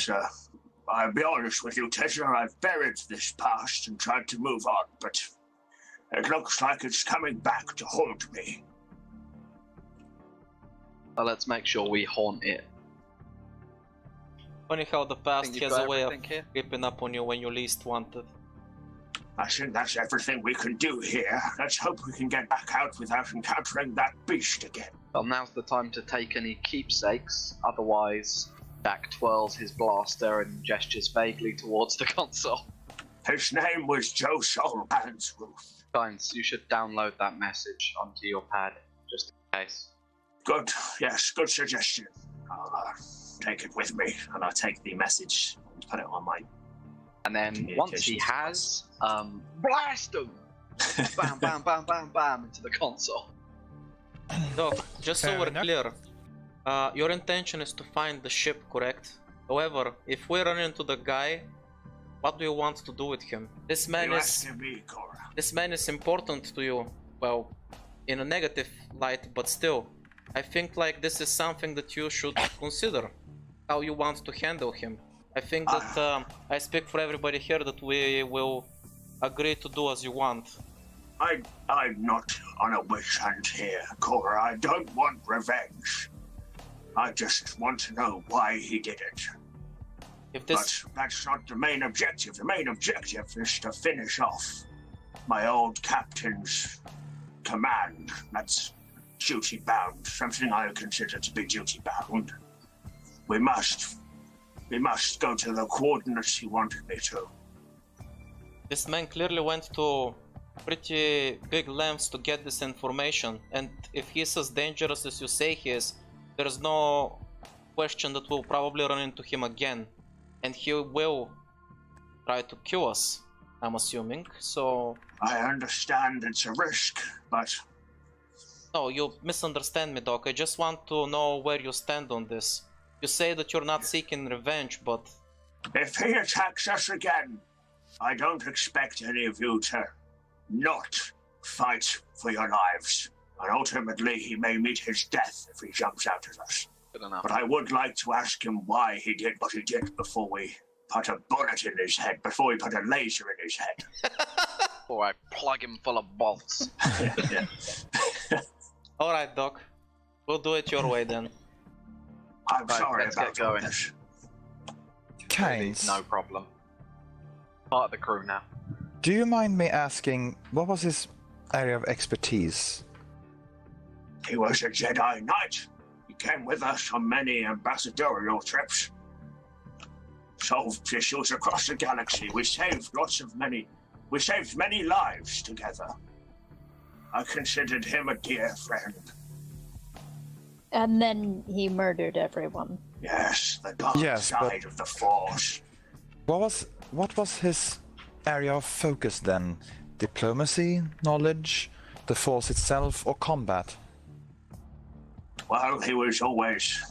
Yes, I'll be honest with you, Tessa, I've buried this past and tried to move on, but it looks like it's coming back to haunt me. Well, let's make sure we haunt it. Funny how the past Think you've has got a way of everything here? creeping up on you when you least want it. I think that's everything we can do here. Let's hope we can get back out without encountering that beast again. Well, now's the time to take any keepsakes, otherwise Jack twirls his blaster and gestures vaguely towards the console. His name was Joe Solban's Ruth. Kains, you should download that message onto your pad, just in case. Good, yes, good suggestion. I'll take it with me, and I'll take the message and put it on my... And then once he has, blast him! Bam, bam, bam, bam, bam, into the console. Doc, just so we're clear, your intention is to find the ship, correct? However, if we run into the guy, what do you want to do with him? This man is important to you. Well, in a negative light, but still. I think like this is something that you should consider. How you want to handle him. I think that I speak for everybody here that we will agree to do as you want. I'm not on a witch hunt here, Cora. I don't want revenge. I just want to know why he did it. But that's not the main objective. The main objective is to finish off my old captain's command. That's duty-bound, something I consider to be duty-bound. We must go to the coordinates he wanted me to. This man clearly went to pretty big lengths to get this information, and if he's as dangerous as you say he is, there's no question that we'll probably run into him again, and he will try to kill us, I'm assuming, so... I understand it's a risk, but... No, you misunderstand me, Doc. I just want to know where you stand on this. You say that you're not seeking revenge, but... If he attacks us again, I don't expect any of you to not fight for your lives. And ultimately, he may meet his death if he jumps out at us. Good enough. But I would like to ask him why he did what he did before we put a bullet in his head, before we put a laser in his head. Or I plug him full of bolts. Alright, Doc. We'll do it your way then. I'm Right, sorry let's about get going. this. Kains, No problem. Part of the crew now. do you mind me asking, what was his area of expertise? He was a Jedi Knight. He came with us on many ambassadorial trips. Solved issues across the galaxy. We saved many lives together. I considered him a dear friend. And then he murdered everyone. Yes, the dark side of the Force. What was his area of focus then? Diplomacy, knowledge, the Force itself, or combat? Well, he was always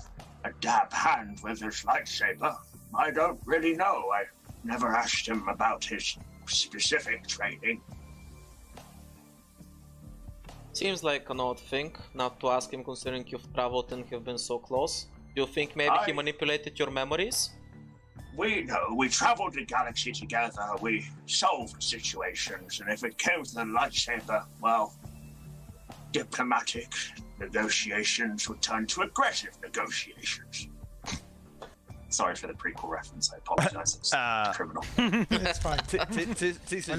a dab hand with his lightsaber. I don't really know. I never asked him about his specific training. Seems like an odd thing not to ask him, considering you've traveled and have been so close. Do you think maybe he manipulated your memories? We know. We traveled the galaxy together. We solved situations, and if it came to the lightsaber, well, diplomatic negotiations would turn to aggressive negotiations. Sorry for the prequel reference. I apologize. It's criminal. That's fine. Tisha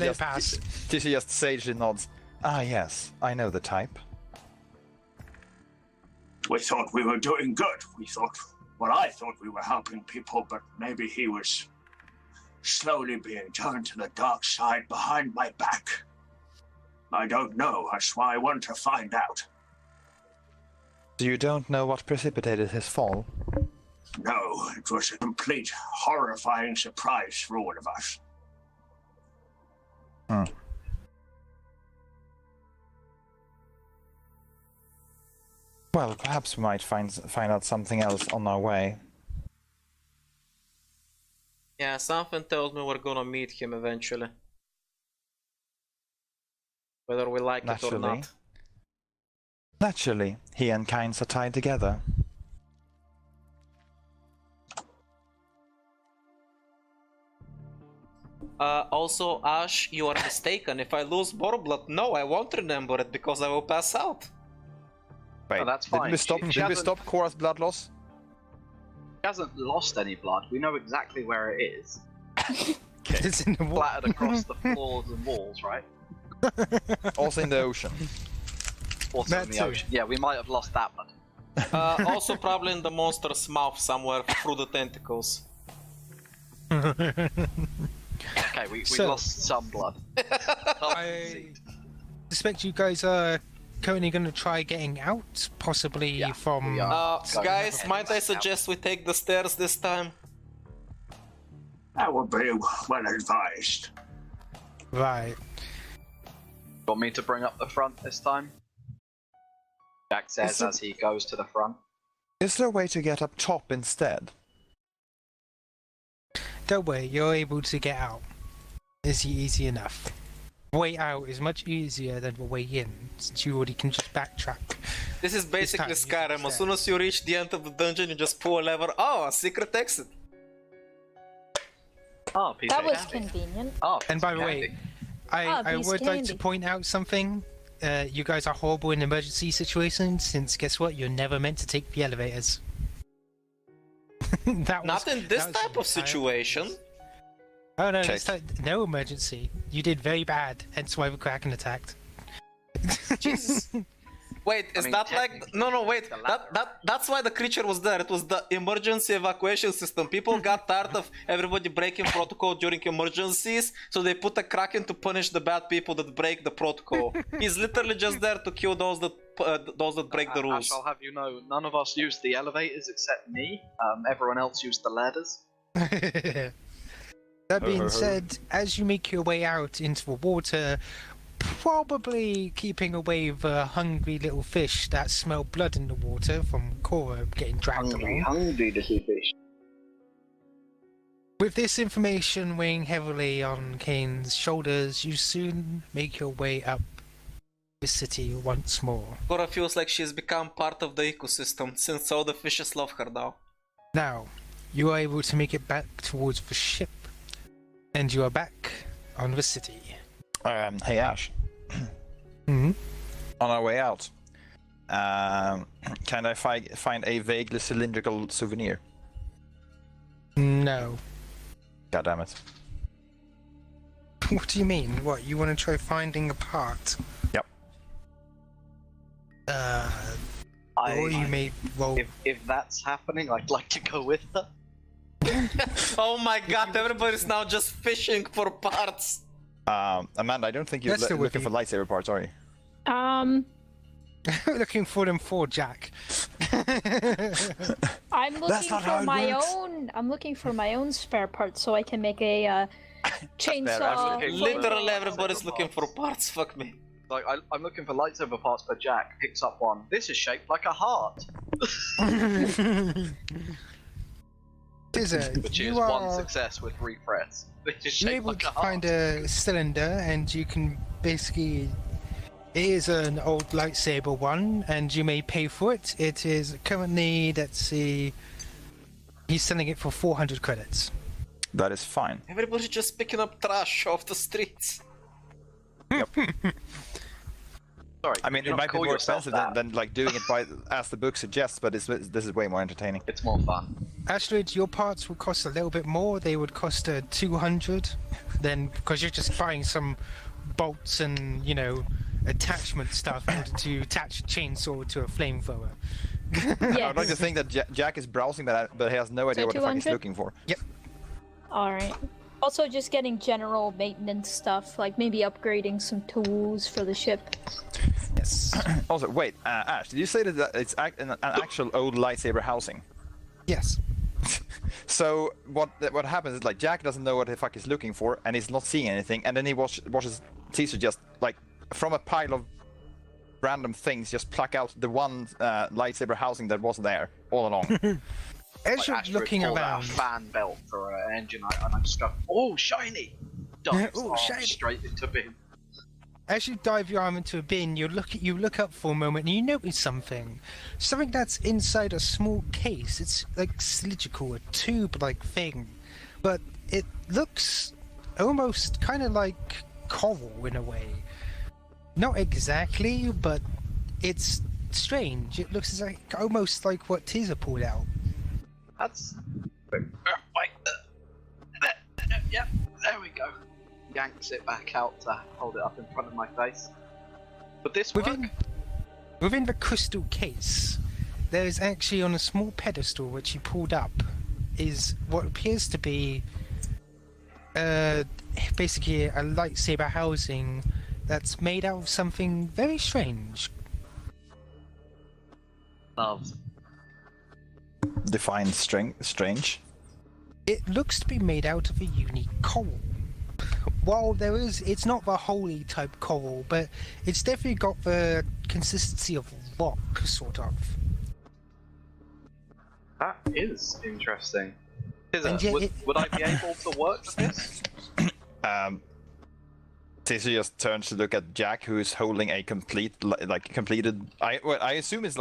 just sagely nods. Ah, yes, I know the type. We thought we were doing good. I thought we were helping people, but maybe he was slowly being turned to the dark side behind my back. I don't know. That's why I want to find out. So you don't know what precipitated his fall? No, it was a complete, horrifying surprise for all of us. Well, perhaps we might find out something else on our way. Yeah, something tells me we're gonna meet him eventually. Whether we like it or not. Naturally, he and Kains are tied together. Also, Ash, you are mistaken. If I lose more blood, no, I won't remember it because I will pass out. Wait, Oh, that's fine. Did we stop Cora's blood loss? She hasn't lost any blood. We know exactly where it is. It's in the water. Splattered across the floors and walls, right? Also in the ocean. Also That in the too. ocean. Yeah, we might have lost that blood. Also, probably in the monster's mouth somewhere through the tentacles. Okay, we So- lost some blood. I suspect you guys are currently going to try getting out, possibly Yeah, from. we are. Guys, might I suggest we take the stairs this time? That would be well advised. Right. Want me to bring up the front this time? Jack says as he goes to the front. Is there a way to get up top instead? Don't worry, you're able to get out. It's easy enough. Way out is much easier than the way in, since you already can just backtrack. This is basically This time, Skyrim. you As soon as you reach the end of the dungeon, you just pull a lever. Oh, a secret exit. Oh, piece That of was candy. convenient. Oh, And by the piece of way, candy. I piece would of like to candy. point out something. You guys are horrible in emergency situations, since guess what? You're never meant to take the elevators. Not in this that was type of entirely- situation. Oh no, Check. this time, no emergency. You did very bad, hence why the Kraken attacked. Jesus. Wait, is mean, that like technically, no wait, the ladder. that's why the creature was there. It was the emergency evacuation system. People got tired of everybody breaking protocol during emergencies, so they put a Kraken to punish the bad people that break the protocol. He's literally just there to kill those that break the rules. Ash, I'll have you know, none of us used the elevators except me. Everyone else used the ladders. That being said, as you make your way out into the water, probably keeping away the hungry little fish that smell blood in the water from Cora getting dragged along. hungry little fish. With this information weighing heavily on Kain's shoulders, you soon make your way up the city once more. Cora feels like she's become part of the ecosystem since all the fishes love her now. Now, you are able to make it back towards the ship, and you are back on the city. Hey Ash, Hmm. on our way out, can I find a vaguely cylindrical souvenir? No. God damn it. What do you mean? What, you want to try finding a part? Yep. Or you may roll. If that's happening, I'd like to go with her. Oh my god, everybody's now just fishing for parts. Amanda, I don't think you're That's the looking wiki. for lightsaber parts, are you? Looking for them for Jack. I'm looking not how for it my works. own. I'm looking for my own spare parts so I can make a chainsaw. Okay, Literally lightsaber everybody's looking for parts. parts, fuck me. Like, I'm looking for lightsaber parts, but Jack picks up one. This is shaped like a heart, Scissor, which you is one are success with 3 threats. This is you're shaped able like to a heart. find a cylinder, and you can basically. It is an old lightsaber one, and you may pay for it. It is currently, let's see, he's selling it for 400 credits. That is fine. Everybody's just picking up trash off the streets. Sorry, I mean, you it don't might be call more yourself expensive that. than like doing it by as the book suggests, but this is way more entertaining. It's more fun. Astrid, your parts will cost a little bit more. They would cost 200. Then, because you're just buying some bolts and, you know, attachment stuff in order to attach a chainsaw to a flamethrower. I'd like to think that Jack is browsing that, but he has no idea So what the fuck he's 200? looking for. Alright. Also, just getting general maintenance stuff, like maybe upgrading some tools for the ship. Yes. Also, wait, Ash, did you say that it's an actual old lightsaber housing? Yes. So what happens is like Jack doesn't know what the fuck he's looking for, and he's not seeing anything, and then he watches Caesar just like from a pile of random things just pluck out the one lightsaber housing that was there all along. As Like you're Astrid looking pulled out around, a fan belt for an engine, and I just go, "Oh, shiny!" Dives Oh, arm shiny. straight into bin. as you dive your arm into a bin, you look up for a moment and you notice something that's inside a small case. It's like cylindrical, a tube-like thing, but it looks almost kind of like coral in a way. Not exactly, but it's strange. It looks like almost like what Tiza pulled out. That's... Wait. Yep, there we go. Yanks it back out to hold it up in front of my face. But this within the crystal case, there is actually on a small pedestal which he pulled up is what appears to be basically a lightsaber housing that's made out of something very strange. Love. Define strange. It looks to be made out of a unique coral. While it's not the holy type coral, but it's definitely got the consistency of rock, sort of. That is interesting. Yet would I be able to work with this? Tizzy just turns to look at Jack, who is holding a completed. I assume it's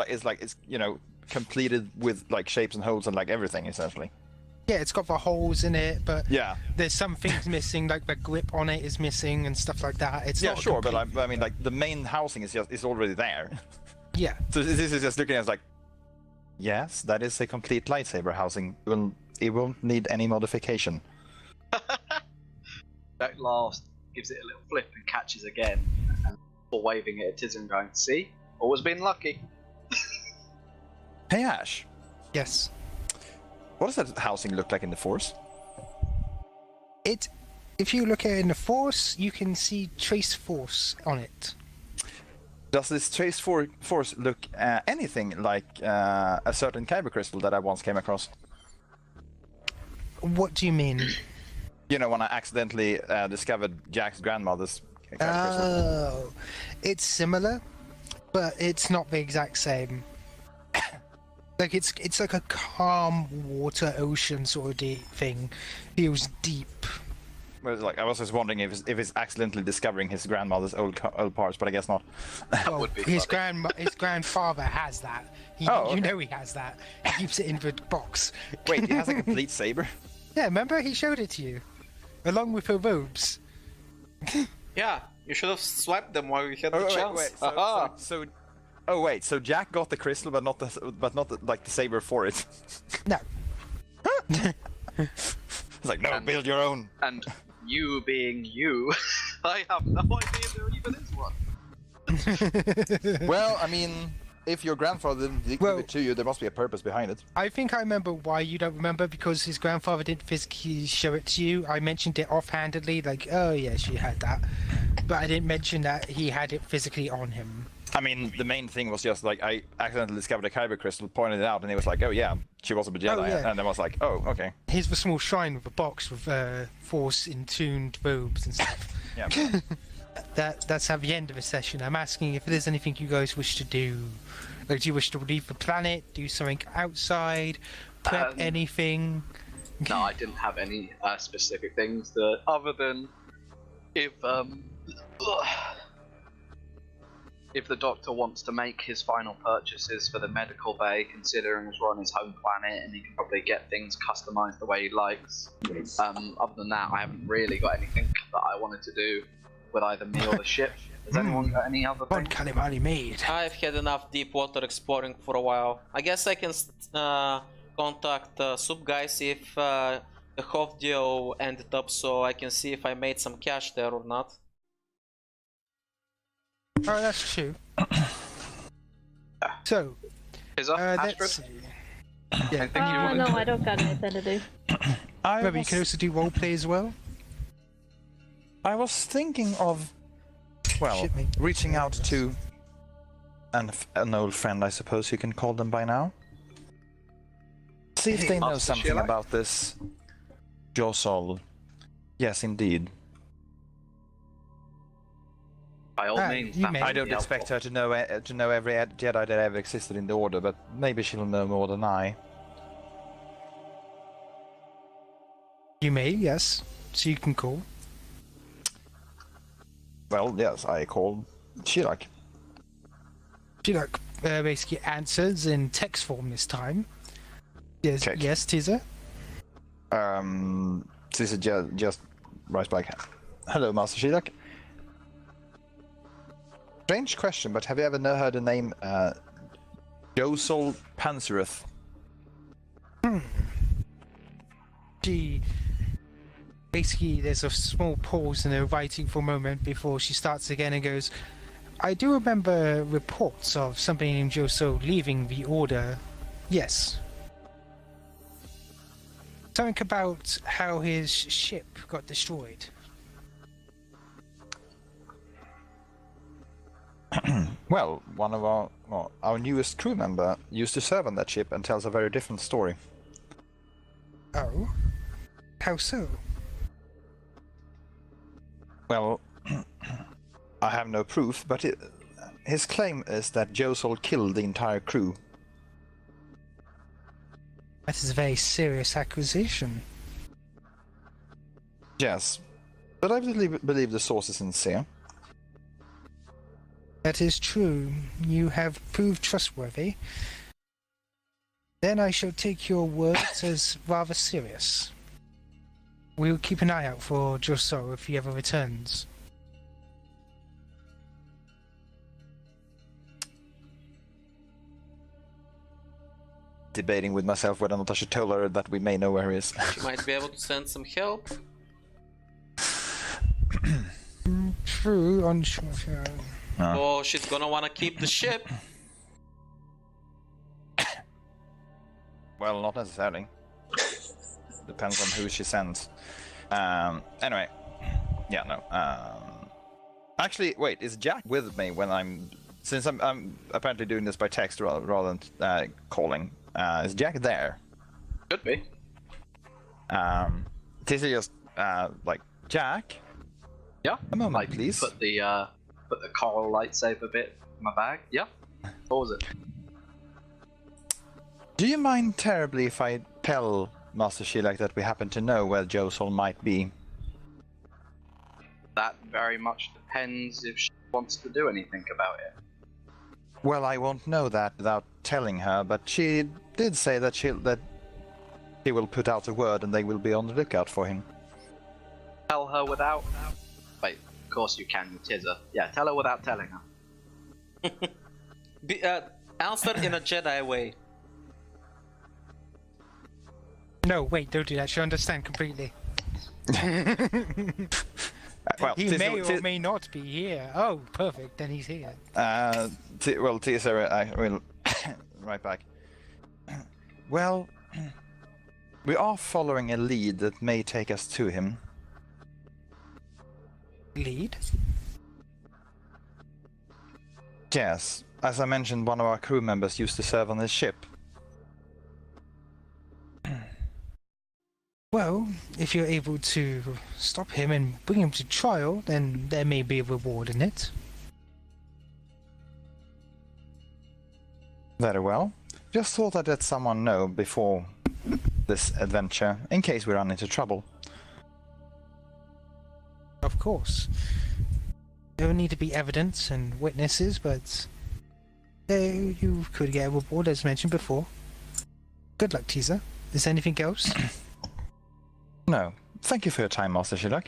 completed with like shapes and holes and like everything essentially. Yeah, it's got the holes in it, but yeah, there's some things missing, like the grip on it is missing and stuff like that. It's not sure, but I mean, like the main housing is already there. Yeah. So this is just looking at it like, yes, that is a complete lightsaber housing. It won't need any modification. That last gives it a little flip and catches again, and before waving it at Tiz and going, "See, always been lucky." Hey Ash. Yes. What does that housing look like in the Force? If you look at it in the Force, you can see trace Force on it. Does this trace Force look anything like a certain kyber crystal that I once came across? What do you mean? You know, when I accidentally discovered Jack's grandmother's kyber crystal. Oh, it's similar, but it's not the exact same. Like it's like a calm water ocean sort of thing. Feels deep. Well, like I was just wondering if it's accidentally discovering his grandmother's old parts, but I guess not. Well, would be his grandfather has that. Okay. You know he has that. He keeps it in the box. Wait, he has a complete saber? Yeah, remember he showed it to you, along with her robes. Yeah, you should have swiped them while you had the chance. So Jack got the crystal, but not the saber for it. No. It's like, no, build your own. And you being you, I have no idea there even is one. Well, I mean, if your grandfather didn't give it to you, there must be a purpose behind it. I think I remember why you don't remember, because his grandfather didn't physically show it to you. I mentioned it offhandedly, like, oh yeah, she had that. But I didn't mention that he had it physically on him. I mean, the main thing was just like, I accidentally discovered a kyber crystal, pointed it out, and he was like, oh yeah, she was a Jedi. Oh, yeah. And then I was like, oh, okay. Here's the small shrine with a box with Force-intuned robes and stuff. Yeah. That's at the end of the session. I'm asking if there's anything you guys wish to do. Like, do you wish to leave the planet, do something outside, prep anything? No, I didn't have any specific things that, other than if the Doctor wants to make his final purchases for the medical bay, considering as we're on his home planet and he can probably get things customized the way he likes. Other than that, I haven't really got anything that I wanted to do with either me or the ship. Has anyone got any other One thing? calamari made. I've had enough deep water exploring for a while. I guess I can contact Soup Guy, see if the Hof deal ended up, so I can see if I made some cash there or not. Oh, that's true. So, Astrid? Yeah, No, I don't got anything to do. Maybe you can also do roleplay as well. I was thinking of, well, reaching out to an old friend, I suppose you can call them by now. See if they know something about this Josol. Yes, indeed. By all means, I don't expect her to know every Jedi that ever existed in the Order, but maybe she'll know more than I. You may, yes. So you can call. Well, yes, I called Shirak. Shirak basically answers in text form this time. Yes, Check. yes, Tiza. Tiza just right back. Hello, Master Shilak. Strange question, but have you ever heard the name Josol Panzereth? Basically, there's a small pause in her writing for a moment before she starts again and goes, I do remember reports of somebody named Joso leaving the Order. Yes. Something about how his ship got destroyed. Well, one of our newest crew member used to serve on that ship and tells a very different story. Oh? How so? Well, I have no proof, but his claim is that Josol killed the entire crew. That is a very serious accusation. Yes, but I believe the source is sincere. That is true. You have proved trustworthy. Then I shall take your words as rather serious. We'll keep an eye out for Joso if he ever returns. Debating with myself whether or not I should tell her that we may know where he is. She might be able to send some help. True, unsure. Oh, she's gonna wanna keep the ship. Well, not necessarily. Depends on who she sends. Anyway. Yeah, no. Actually, wait, is Jack with me when I'm... Since I'm apparently doing this by text rather than calling. Is Jack there? Should be. Tizzy just, like, Jack? Yeah. A moment, like, please. Put the coral lightsaber bit in my bag. Yeah. What was it? Do you mind terribly if I tell Master Shilak that we happen to know where Josol might be? That very much depends if she wants to do anything about it. Well, I won't know that without telling her, but she did say that she will put out a word and they will be on the lookout for him. Tell her without... Wait, of course you can, you tizzer. Yeah, tell her without telling her. Answer in a Jedi way. No, wait, don't do that. She'll understand completely. Well, he may or may not be here. Oh, perfect. Then he's here. Well, Teaser, I will right back. Well, we are following a lead that may take us to him. Lead? Yes, as I mentioned, one of our crew members used to serve on this ship. Well, if you're able to stop him and bring him to trial, then there may be a reward in it. Very well. Just thought I'd let someone know before this adventure, in case we run into trouble. Of course. There will need to be evidence and witnesses, but you could get a reward as mentioned before. Good luck, Teaser. Is there anything else? No. Thank you for your time, Master Shilak.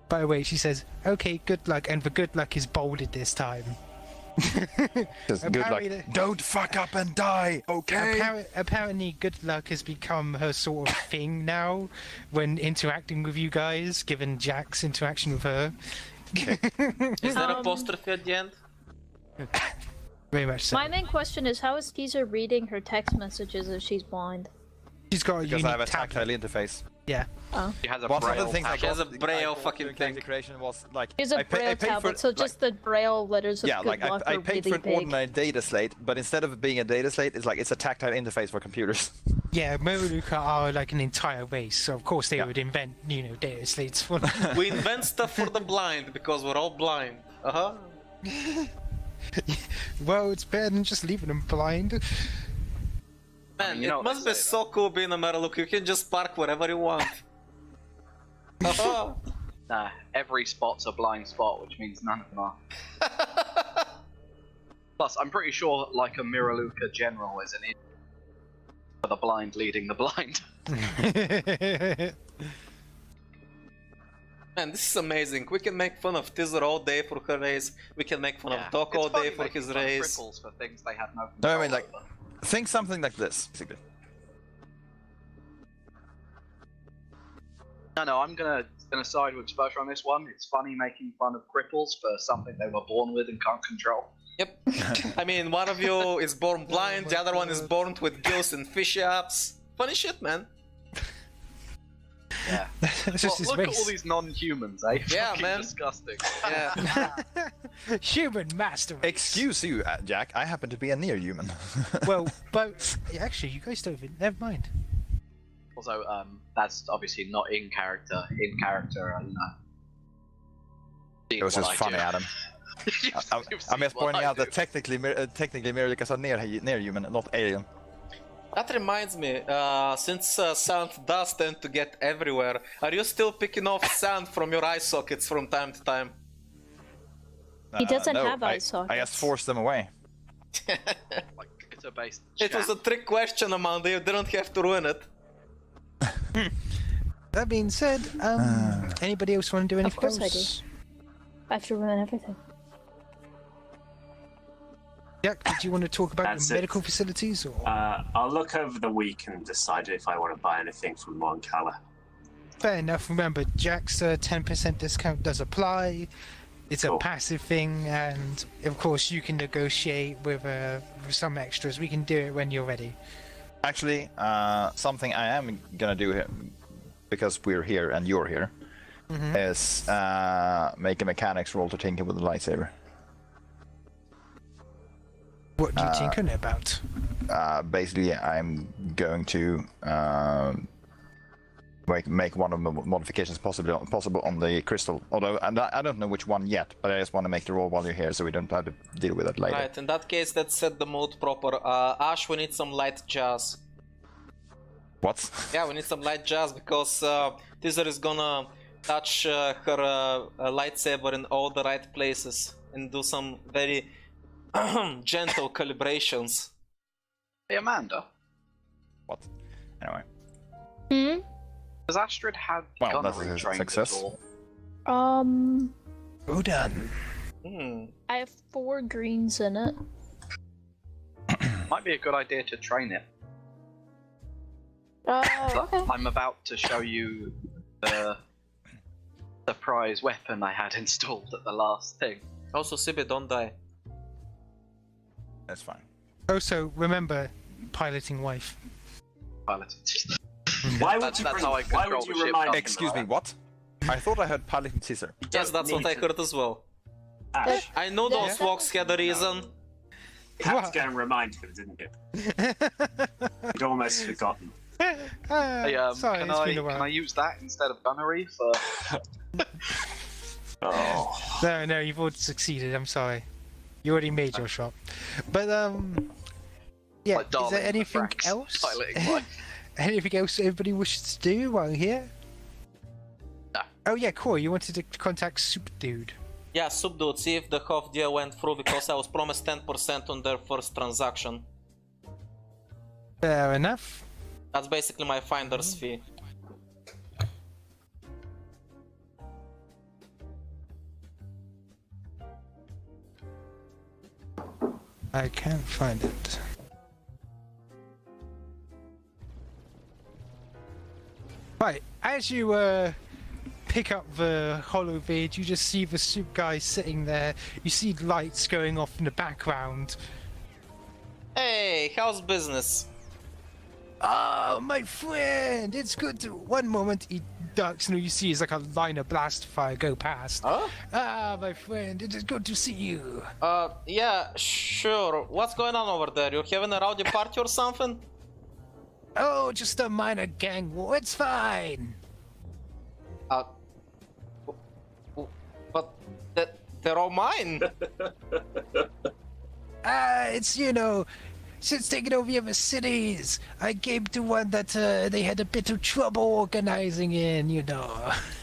By the way, she says, okay, good luck, and the good luck is bolded this time. Just good luck. Don't fuck up and die, okay? Apparently, good luck has become her sort of thing now when interacting with you guys, given Jack's interaction with her. Okay. Is there a apostrophe at the end? Very much so. My main question is, how is Teaser reading her text messages if she's blind? She's got a Because I have a tablet. tactile interface. Yeah. Oh. She has a One of braille the things I She has a got- braille I got fucking during thing. character creation was like Here's a I braille paid tablet, for, so just the braille letters of yeah, good like luck I are paid really for an big. ordinary data slate, but instead of being a data slate, it's a tactile interface for computers. Yeah, Miraluka are like an entire race, so of course they Yeah. would invent, data slates for them. We invent stuff for the blind because we're all blind. Well, it's better than just leaving them blind. Man, you know it what must they be say, so cool being a Miraluka. You can just park wherever you want. Nah, every spot's a blind spot, which means none of them are. Plus, I'm pretty sure like a Miraluka general is an idiot for the blind leading the blind. Man, this is amazing. We can make fun of Tizzer all day for her race. We can make fun of Doc all day for his race. For things they had no No, I mean, like, think something like this, basically. No, I'm gonna side with Experta on this one. It's funny making fun of cripples for something they were born with and can't control. Yep. I mean, one of you is born blind, the other one is born with gills and fishy apps. Funny shit, man. Yeah. Look at all these non-humans, eh? Yeah, Fucking man. Disgusting. Yeah. Human master race. Excuse you, Jack. I happen to be a near human. Well, but actually, you guys don't even. Never mind. Also, that's obviously not in character. In character, you know. It was just funny, Adam. I'm just pointing out that technically Miraluka is a near human, not alien. That reminds me, since sand does tend to get everywhere, are you still picking off sand from your eye sockets from time to time? He doesn't no, have eye sockets. I just forced them away. Like glitter-based. It was a trick question, Amanda, you didn't have to ruin it. That being said, anybody else want to do anything Of course else? I do. I have to ruin everything. Jack, did you want to talk about That's your it. medical facilities, or? I'll look over the week and decide if I want to buy anything from Mon Cala. Fair enough. Remember, Jack's 10% discount does apply. It's a Cool. passive thing, and of course you can negotiate with some extras. We can do it when you're ready. Actually, something I am gonna do here, because we're here and you're here, is make a mechanics roll to tinker with the lightsaber. What do you think on it about? Basically, I'm going to make one of the modifications possible on the crystal. Although I don't know which one yet, but I just want to make the roll while you're here, so we don't have to deal with it later. Right, in that case, let's set the mood proper. Ash, we need some light jazz. What? Yeah, we need some light jazz because Tizzer is gonna touch her lightsaber in all the right places and do some very gentle calibrations. Hey, Amanda, What? Anyway. Hmm? does Astrid have Well, that's gunnery a trained success. at all? Well done. I have 4 greens in it. Might be a good idea to train it. Okay. I'm about to show you the surprise weapon I had installed at the last thing. Also, Sibby, don't die. That's fine. Also, remember, piloting wife. Pilot. Why would That's you, how I why control would you the ship, remind nothing Excuse me, like what? I thought I heard piloting scissor. Yes, that's what I heard as well. Ash, I know those walks had a reason. you had to go and remind him, didn't you? You'd almost forgotten. Hey, sorry, can it's I been a while. use that instead of gunnery for? Oh. No, you've already succeeded. I'm sorry. You already made your shot. But yeah. Like Is Darling there in the anything Franks, else? piloting wife. Anything else everybody wishes to do while here? No. Oh yeah, Corey, you wanted to contact Soup Dude. Yeah, Subdude, see if the half deal went through because I was promised 10% on their first transaction. Fair enough. That's basically my finder's fee. I can't find it. Right, as you pick up the holo vid, you just see the soup guy sitting there. You see lights going off in the background. Hey, how's business? Oh, my friend, it's good to. One moment he ducks, and all you see is like a line of blast fire go past. Huh? Ah, my friend, it is good to see you. Yeah, sure. What's going on over there? You having a rowdy party or something? Oh, just a minor gang war. It's fine. But they're all mine. It's, since taking over your cities, I came to one that they had a bit of trouble organizing in,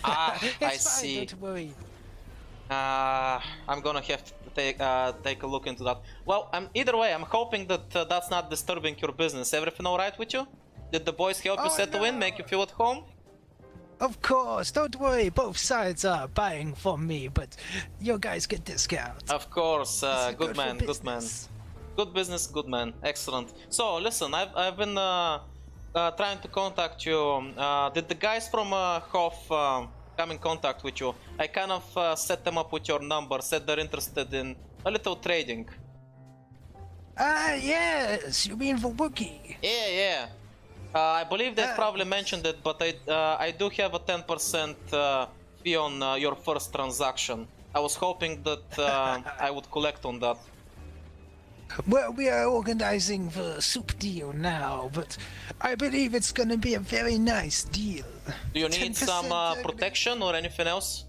Ah, It's I fine, see. don't worry. I'm gonna have to take a look into that. Well, either way, I'm hoping that that's not disturbing your business. Everything alright with you? Did the boys help you Oh, settle in, no. make you feel at home? Of course, don't worry. Both sides are buying from me, but you guys get discounts. Of course, good for man, good man. business. Good business, good man. Excellent. So, listen, I've been trying to contact you. Did the guys from Hof come in contact with you? I kind of set them up with your number, said they're interested in a little trading. Yes, you mean for Wookiee? Yeah. I believe they probably mentioned it, but I do have a 10% fee on your first transaction. I was hoping that I would collect on that. Well, we are organizing the soup deal now, but I believe it's gonna be a very nice deal. Do you need some protection or anything else?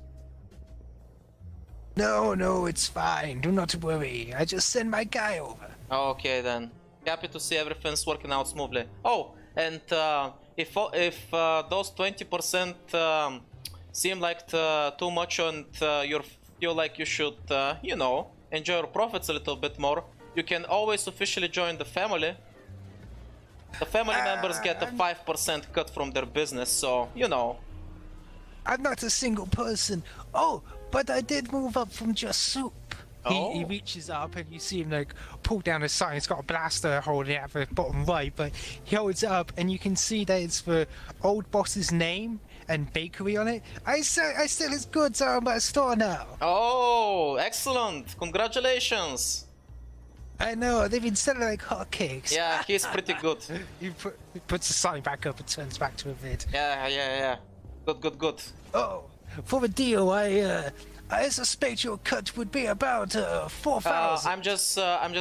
No, it's fine. Do not worry. I just send my guy over. Okay then. Happy to see everything's working out smoothly. Oh, and if those 20% seem like too much and you feel like you should, enjoy your profits a little bit more, you can always officially join the family. The family members get a 5% cut from their business, so, I'm not a single person. Oh, but I did move up from just soup. He reaches up and you see him like pull down a sign. It's got a blaster holding it at the bottom right, but he holds it up and you can see that it's the old boss's name and bakery on it. I sell his goods out of my store now. Oh, excellent! Congratulations! I know, they've been selling like hotcakes. Yeah, he's pretty good. He puts the sign back up and turns back to a vid. Yeah. Good. Oh, for the deal, I suspect your cut would be about 4,000. I'm just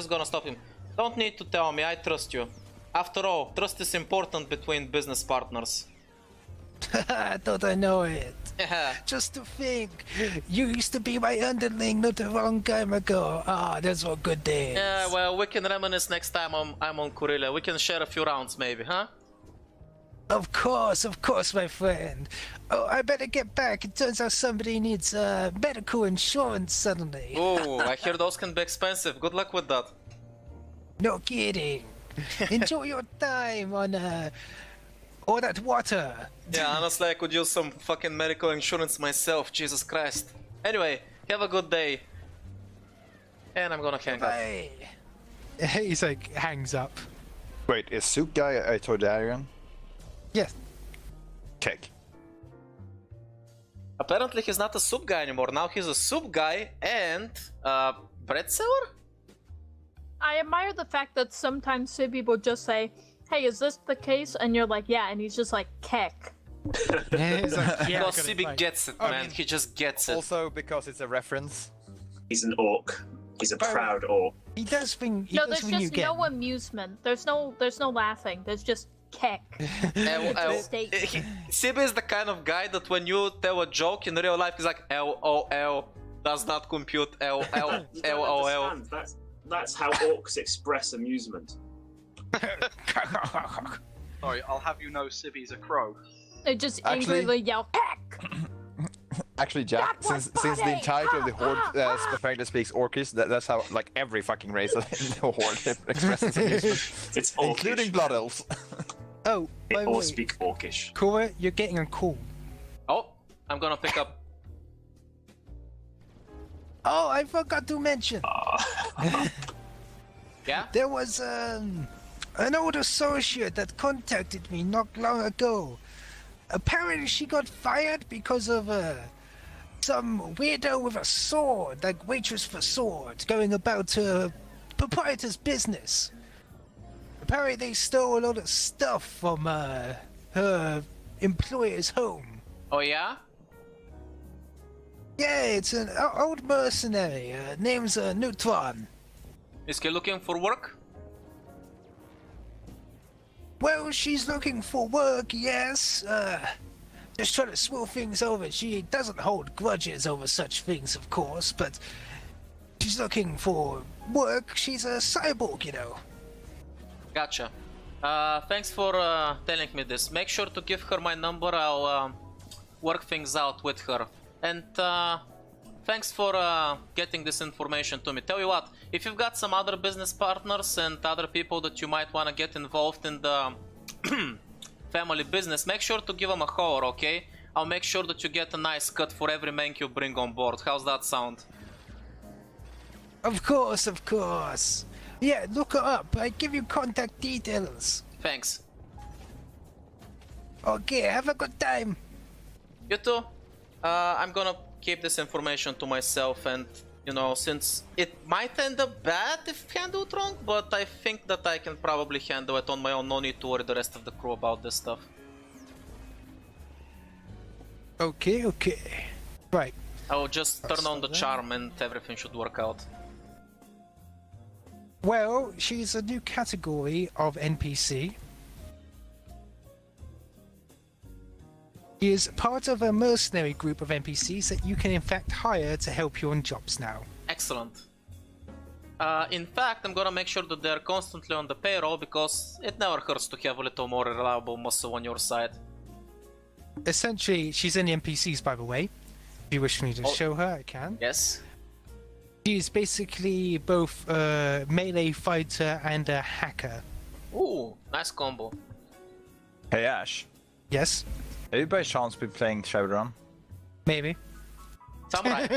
gonna stop him. Don't need to tell me, I trust you. After all, trust is important between business partners. I thought I know it. Yeah. Just to think, you used to be my underling not a long time ago. Those were good days. Yeah, well, we can reminisce next time I'm on Kurilia. We can share a few rounds maybe, huh? Of course, my friend. Oh, I better get back. It turns out somebody needs medical insurance suddenly. Oh, I hear those can be expensive. Good luck with that. No kidding. Enjoy your time on all that water. Yeah, honestly, I could use some fucking medical insurance myself. Jesus Christ. Anyway, have a good day. And I'm gonna hang up. Bye. He's like hangs up. Wait, is Soup Guy a Toydarian? Yes. Check. Apparently he's not a soup guy anymore. Now he's a soup guy and bread seller? I admire the fact that sometimes Sibby will just say, "Hey, is this the case?" And you're like, "Yeah," and he's just like, "Keck." He's like, yeah, Because Sibby gets it, man. He just gets it. Also because it's a reference. He's an orc. He's a proud orc. He does thing. No, there's just no amusement. There's no laughing. There's just keck. Sibby is the kind of guy that when you tell a joke in real life, he's like, LOL, does not compute, LOL. That's how orcs express amusement. Sorry, I'll have you know Sibby's a crow. They just angrily yell, "Heck!" Actually, Jack, since the entirety of the Horde apparently speaks Orcish, that's how like every fucking race in the Horde expresses amusement. It's orcish. Including Blood Elves. Oh, They by the all way, speak orcish. Cora, you're getting a call. Oh, I'm gonna pick up. Oh, I forgot to mention. Yeah? There was an old associate that contacted me not long ago. Apparently she got fired because of some weirdo with a sword, like waitress for sword, going about her proprietor's business. Apparently they stole a lot of stuff from her employer's home. Oh yeah? Yeah, it's an old mercenary. Name's Neutron. Is he looking for work? Well, she's looking for work, yes. Just trying to smooth things over. She doesn't hold grudges over such things, of course, but she's looking for work. She's a cyborg, you know. Gotcha. Thanks for telling me this. Make sure to give her my number. I'll work things out with her. And thanks for getting this information to me. Tell you what, if you've got some other business partners and other people that you might want to get involved in the family business, make sure to give them a holler, okay? I'll make sure that you get a nice cut for every mank you bring on board. How's that sound? Of course, of course. Yeah, look her up. I give you contact details. Thanks. Okay, have a good time. You too. I'm gonna keep this information to myself, and you know, since it might end up bad if handled wrong, but I think that I can probably handle it on my own. No need to worry the rest of the crew about this stuff. Okay, okay. Right. I'll just turn on the charm and everything should work out. Well, she's a new category of NPC. She is part of a mercenary group of NPCs that you can in fact hire to help you on jobs now. Excellent. In fact, I'm gonna make sure that they're constantly on the payroll because it never hurts to have a little more reliable muscle on your side. Essentially, she's in the NPCs, by the way. If you wish me to show her, I can. Yes. She's basically both a melee fighter and a hacker. Ooh, nice combo. Hey Ash, Yes, have you by chance been playing Shadowrun? maybe. Samurai.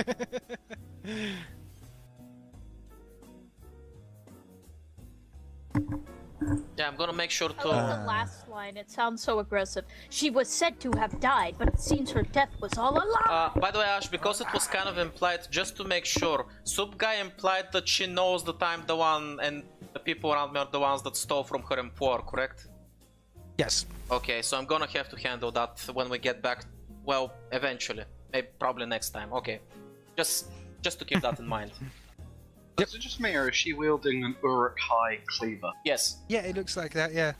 Yeah, I'm gonna make sure I to... love the last line. It sounds so aggressive. She was said to have died, but it seems her death was all a lie. By the way, Ash, because it was kind of implied, just to make sure, Sub Guy implied that she knows that I'm the one and the people around me are the ones that stole from her employer, correct? Yes. Okay, so I'm gonna have to handle that when we get back. Well, eventually. Maybe probably next time. Okay. Just to keep that in mind. Is it just me, or is she wielding an Uruk-hai cleaver? Yes. Yeah, it looks like that, yeah.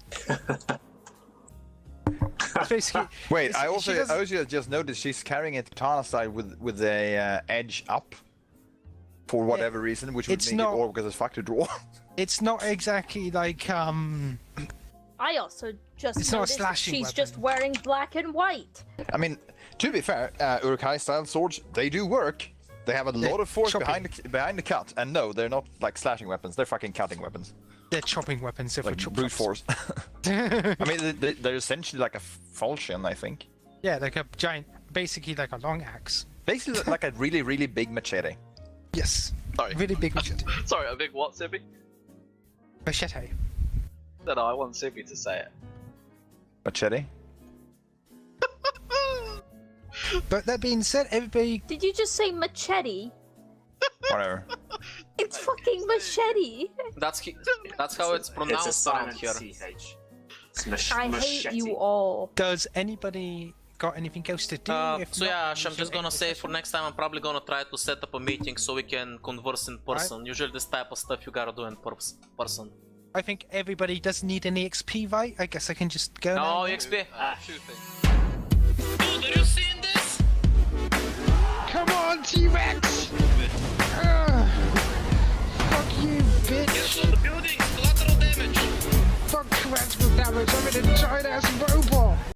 It's basically... Wait, it's- I she also doesn't- just noticed she's carrying it katana style with the edge up for whatever reason, which would it's make not- it awkward as fuck to draw. It's not exactly like, I also just It's not a noticed that slashing she's weapon. just wearing black and white. I mean, to be fair, Uruk-hai style swords, they do work. They have a lot of force chopping. behind the cut, and no, they're not like slashing weapons. They're fucking cutting weapons, they're chopping weapons. They're for like chop brute chops. force. I mean, they're essentially like a falchion, I think. Yeah, like a giant, basically like a long axe. Basically, like a really, really big machete. Yes. Sorry. Really big machete. Sorry, a big what, Sibby? Machete. No, I want Sibby to say it. Machete. But that being said, everybody... Did you just say machete? Whatever. It's fucking machete. That's how it's It's a pronounced around silent here. CH. I hate you all. Does anybody got anything else to do? If So not, yeah, we Ash, I'm shall just gonna end the say session. for next time I'm probably gonna try to set up a meeting so we can converse in person. Usually this type of stuff you gotta do in person. I think everybody doesn't need any XP, right? I guess I can just go now. No, XP. Two things. Dude, are you seeing this? Come on, T-Rex!